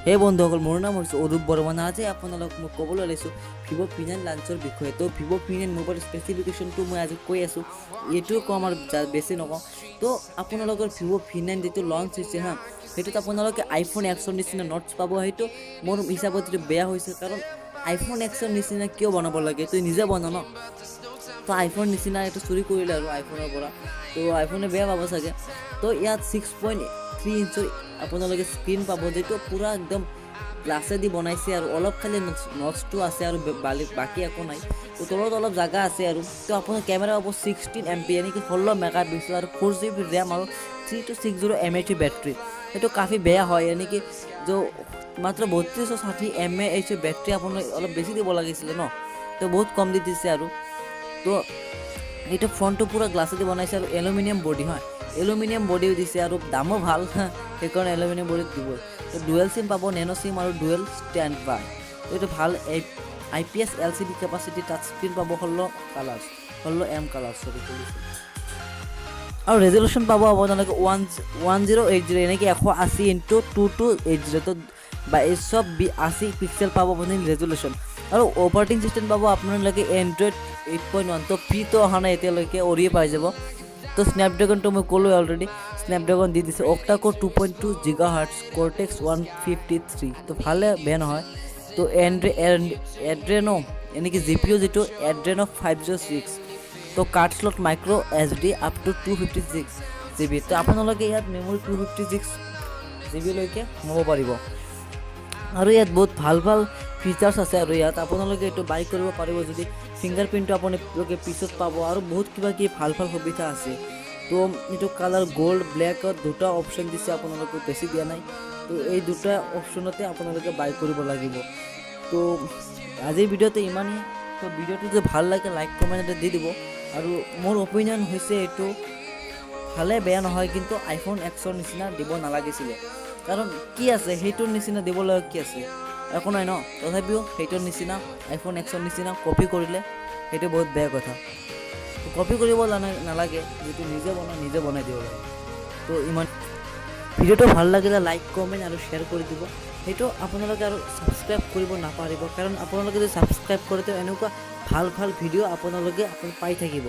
হে বন্ধুসকল, মোৰ নাম হৈছে অৰূপ বৰ্মন। আজি আপোনালোকক মই ক'বলৈ ওলাইছোঁ ভিভ' P9 লাঞ্চৰ বিষয়ে। তো ভিভ' P9 মোবাইল স্পেচিফিকেশ্যনটো মই আজি কৈ আছোঁ, এইটোও কম আৰু বেছি নকওঁ। তো আপোনালোকৰ ভিভ' P9 যিটো লঞ্চ হৈছে হা, সেইটোত আপোনালোকে iPhone Xৰ নিচিনা নটছ পাব। সেইটো মোৰ হিচাপত এইটো বেয়া হৈছে, কাৰণ iPhone Xৰ নিচিনা কিয় বনাব লাগে, তই নিজে বনা ন। তো আইফোন নিচিনা এইটো চুৰি কৰিলে আৰু আইফোনৰ পৰা, তো আইফোনে বেয়া পাব চাগে। তো ইয়াত 6.3 ইঞ্চৰ আপোনালোকে স্ক্ৰীন পাব, যিটো পূৰা একদম গ্লাছেদি বনাইছে আৰু অলপ খালি নটছটো আছে আৰু বাকী একো নাই। তো তলত অলপ জাগা আছে আৰু। তো আপোনাৰ কেমেৰা পাব 16 MP, यानी कि 16 মেগাপিক্সেল আৰু 4GB ৰেম আৰু 3260 mAh বেটাৰী। সেইটো কাফি বেয়া হয়, यानी कि जो মাত্ৰ 3260 mAh বেটাৰী আপোনাৰ অলপ বেছি দিব লাগিছিলে ন, তো বহুত কম দি দিছে আৰু। তো এইটো ফ্ৰণ্টটো পূৰা গ্লাছেদি বনাইছে আৰু এলুমিনিয়াম বডি হয়, এলুমিনিয়াম বডিও দিছে আৰু দামো ভাল, সেইকাৰণে এলুমিনিয়াম বডিত দিবই। তো ডুৱেল চিম পাব, নেনো চিম আৰু ডুৱেল ষ্টেণ্ড বাই। তো এইটো ভাল IPS LCD capacity touch screen পাব, 16M কালাৰ আৰু ৰেজলিউশ্যন পাব আপোনালোকে 1080, এনেকৈ 180x2280, তো 2280 পিক্সেল পাব আপুনি ৰেজলিউশ্যন। আৰু অপাৰেটিং চিষ্টেম পাব আপোনালোকে এণ্ড্ৰইড 8.1। তো পিটো অহা নাই এতিয়ালৈকে, অৰিয়ে পাই যাব। তো স্নেপড্ৰেগনটো মই ক'লোৱে অলৰেডি, স্নেপড্ৰেগন দি দিছে। অক্টাকোৰ 2.2 GHz, কৰ্টেক্স 153, তো ভালে বেয়া নহয়। তো এড্ৰেনো এনেকৈ GPU যিটো এড্ৰেনো 506, তো card slot micro SD up to 256GB। তো আপোনালোকে ইয়াত মেমৰি 256GB লৈকে সোমাব পাৰিব। আৰু ইয়াত বহুত ভাল ভাল ফিচাৰ্ছ আছে, আৰু ইয়াত আপোনালোকে এইটো বাই কৰিব পাৰিব যদি ফিংগাৰপ্ৰিণ্টটো আপোনালোকে পিছত পাব, আৰু বহুত কিবা কিবি ভাল ভাল সুবিধা আছে। তো এইটো কালাৰ গ'ল্ড ব্লেকত দুটা অপশ্যন দিছে, আপোনালোকে বেছি দিয়া নাই। তো এই দুটা অপশ্যনতে আপোনালোকে বাই কৰিব লাগিব। তো আজিৰ ভিডিঅ'টো ইমানেই। তো ভিডিঅ'টো যদি ভাল লাগে লাইক কমেণ্ট দি দিব। আৰু মোৰ অপিনিয়ন হৈছে এইটো ভালে বেয়া নহয়, কিন্তু iPhone Xৰ নিচিনা দিব নালাগিছিলে। কাৰণ কি আছে সেইটোৰ নিচিনা দিবলৈ, কি আছে একো নাই ন। তথাপিও সেইটোৰ নিচিনা iPhone Xৰ নিচিনা কপি কৰিলে সেইটো বহুত বেয়া কথা। কপি কৰিব নালাগে, যিটো নিজে বনাই দিব লাগে। তো ইমান ভিডিঅ'টো ভাল লাগিলে লাইক কমেণ্ট আৰু শ্বেয়াৰ কৰি দিব। সেইটো আপোনালোকে আৰু ছাবস্ক্ৰাইব কৰিব নাপাহৰিব, কাৰণ আপোনালোকে যদি ছাবস্ক্ৰাইব কৰে তো এনেকুৱা ভাল ভাল ভিডিঅ' আপোনালোকে পাই থাকিব।